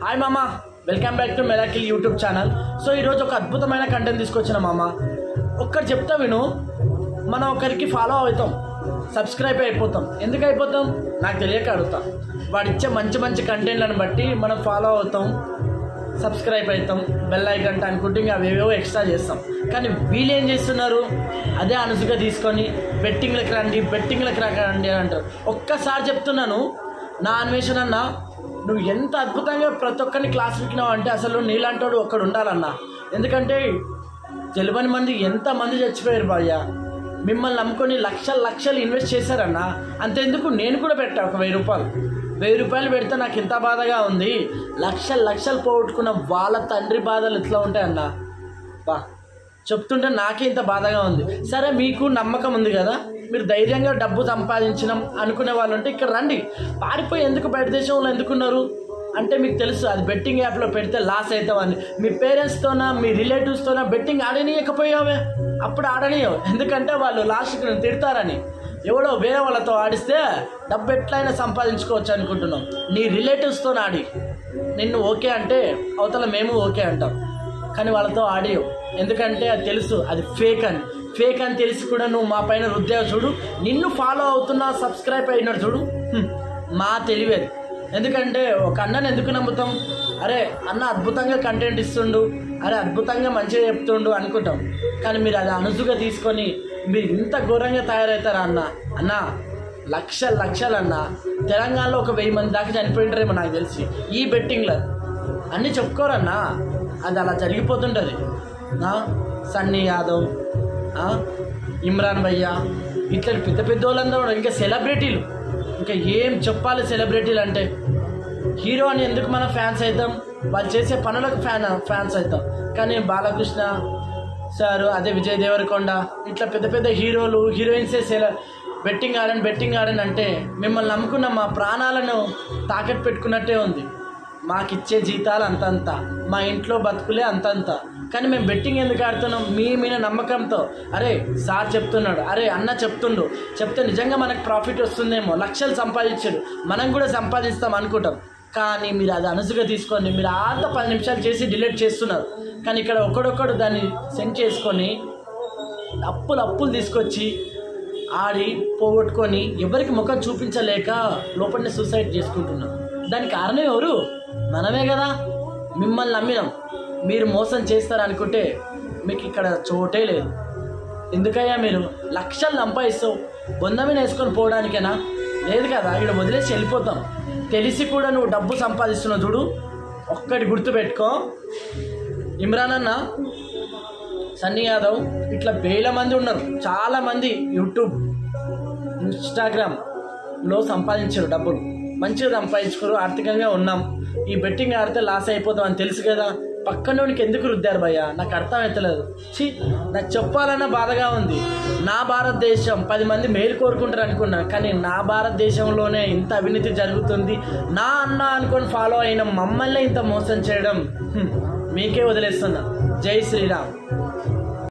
Hi మామ, welcome back to miracle YouTube channel. So ఈరోజు ఒక అద్భుతమైన కంటెంట్ తీసుకొచ్చిన మామ. ఒక్కటి చెప్తా విను. మనం ఒకరికి ఫాలో అవుతాం, సబ్స్క్రైబ్ అయిపోతాం. ఎందుకు అయిపోతాం నాకు తెలియక అడుగుతాం. వాడిచ్చే మంచి మంచి కంటెంట్లను బట్టి మనం ఫాలో అవుతాం, సబ్స్క్రైబ్ అవుతాం, బెల్ ఐకాన్ అనుకుంటే ఇంకా అవేవో ఎక్స్ట్రా చేస్తాం. కానీ వీళ్ళు ఏం చేస్తున్నారు, అదే అనుసుగా తీసుకొని బెట్టింగ్లకు రండి అంటారు. ఒక్కసారి చెప్తున్నాను నా అన్వేషణ అన్న, నువ్వు ఎంత అద్భుతంగా ప్రతి ఒక్కరిని క్లాస్ విక్కినావు అంటే అసలు నీలాంటోడు ఒక్కడు ఉండాలన్నా. ఎందుకంటే తెలియని మంది ఎంతమంది చచ్చిపోయారు భయ్య. మిమ్మల్ని నమ్ముకొని లక్షలు ఇన్వెస్ట్ చేశారన్నా. అంతెందుకు నేను కూడా పెట్టా ఒక 1000 రూపాయలు పెడితే నాకు ఎంత బాధగా ఉంది. లక్షలు పోగొట్టుకున్న వాళ్ళ తండ్రి బాధలు ఎట్లా ఉంటాయన్నా. బా చెప్తుంటే నాకే ఇంత బాధగా ఉంది. సరే మీకు నమ్మకం ఉంది కదా, మీరు ధైర్యంగా డబ్బు సంపాదించడం అనుకునే వాళ్ళు ఉంటే ఇక్కడ రండి. పారిపోయి ఎందుకు బయట దేశంలో ఎందుకున్నారు అంటే మీకు తెలుసు అది బెట్టింగ్ యాప్లో పెడితే లాస్ అవుతామని. మీ పేరెంట్స్తోనా మీ రిలేటివ్స్తోనా బెట్టింగ్ ఆడనీయకపోయావే, అప్పుడు ఆడనీయవు. ఎందుకంటే వాళ్ళు లాస్ట్కి తిడతారని. ఎవడో వేరే వాళ్ళతో ఆడిస్తే డబ్బు ఎట్లయినా సంపాదించుకోవచ్చు అనుకుంటున్నాం. నీ రిలేటివ్స్తో ఆడి నిన్ను ఓకే అంటే అవతల మేము ఓకే అంటాం, కానీ వాళ్ళతో ఆడియో. ఎందుకంటే అది తెలుసు అది ఫేక్ అని తెలిసి కూడా నువ్వు మా పైన రుద్దావు చూడు. నిన్ను ఫాలో అవుతున్నా, సబ్స్క్రైబ్ అయినాడు చూడు, మా తెలివేది. ఎందుకంటే ఒక అన్నని ఎందుకు నమ్ముతాం, అరే అన్న అద్భుతంగా కంటెంట్ ఇస్తుండు, అరే అద్భుతంగా మంచిగా చెప్తుండు అనుకుంటాం. కానీ మీరు అది అనుసుగా తీసుకొని మీరు ఇంత ఘోరంగా తయారవుతారా అన్న లక్షలు అన్న. తెలంగాణలో ఒక 1000 మంది దాకా చనిపోయింటారేమో నాకు తెలిసి ఈ బెట్టింగ్లో. అన్నీ చెప్పుకోరన్నా, అది అలా జరిగిపోతుంటుంది. సన్నీ యాదవ్, ఇమ్రాన్ భయ్యా, ఇట్లా పెద్ద వాళ్ళందరూ, ఇంకా సెలబ్రిటీలు, ఇంకా ఏం చెప్పాలి. సెలబ్రిటీలు అంటే హీరో అని ఎందుకు మనం ఫ్యాన్స్ అవుతాం, వాళ్ళు చేసే పనులకు ఫ్యాన్స్ అవుతాం. కానీ బాలకృష్ణ సారు, అదే విజయ్ దేవరకొండ, ఇట్లా పెద్ద హీరోలు హీరోయిన్సే బెట్టింగ్ ఆడని అంటే మిమ్మల్ని నమ్ముకున్న మా ప్రాణాలను తాకట్టు పెట్టుకున్నట్టే ఉంది. మాకిచ్చే జీతాలు అంతంత, మా ఇంట్లో బతుకులే అంతంత. కానీ మేము బెట్టింగ్ ఎందుకు ఆడుతున్నాం, మీ మీద నమ్మకంతో. అరే సార్ చెప్తున్నాడు, అరే అన్న చెప్తే నిజంగా మనకు ప్రాఫిట్ వస్తుందేమో, లక్షలు సంపాదించాడు, మనం కూడా సంపాదిస్తాం అనుకుంటాం. కానీ మీరు అది అనుసుగా తీసుకొని మీరు 10 నిమిషాలు చేసి డిలీట్ చేస్తున్నారు. కానీ ఇక్కడ ఒకడొక్కడు దాన్ని సెండ్ చేసుకొని అప్పులు తీసుకొచ్చి ఆడి పోగొట్టుకొని ఎవరికి ముఖం చూపించలేక లోపలనే సూసైడ్ చేసుకుంటున్నాం. దానికి కారణం ఎవరు? మనమే కదా. మిమ్మల్ని నమ్మినాం, మీరు మోసం చేస్తారనుకుంటే మీకు ఇక్కడ చోటే లేదు. ఎందుకయ్యా మీరు లక్షలు సంపాదిస్తావు, బొందమీన వేసుకొని పోవడానికేనా? లేదు కదా, ఇక్కడ వదిలేసి వెళ్ళిపోతాం. తెలిసి కూడా నువ్వు డబ్బు సంపాదిస్తున్నావు చూడు. ఒక్కటి గుర్తుపెట్టుకో, ఇమ్రాన్ అన్న, సన్నీ యాదవ్, ఇట్లా 1000 మంది ఉన్నారు. చాలామంది యూట్యూబ్, ఇన్స్టాగ్రామ్లో సంపాదించారు డబ్బులు, మంచిగా సంపాదించుకోరు, ఆర్థికంగా ఉన్నాం. ఈ బెట్టింగ్ ఆడితే లాస్ అయిపోతాం అని తెలుసు కదా, పక్కనోనికి ఎందుకు రుద్దారు భయ్యా? నాకు అర్థం అవుతలేదు. నాకు చెప్పాలన్న బాధగా ఉంది. నా భారతదేశం 10 మంది మేలు కోరుకుంటారు అనుకున్నా, కానీ నా భారతదేశంలోనే ఇంత అవినీతి జరుగుతుంది. నా అన్న అనుకొని ఫాలో అయిన మమ్మల్ని ఇంత మోసం చేయడం మీకే వదిలేస్తున్నా. జై శ్రీరామ్.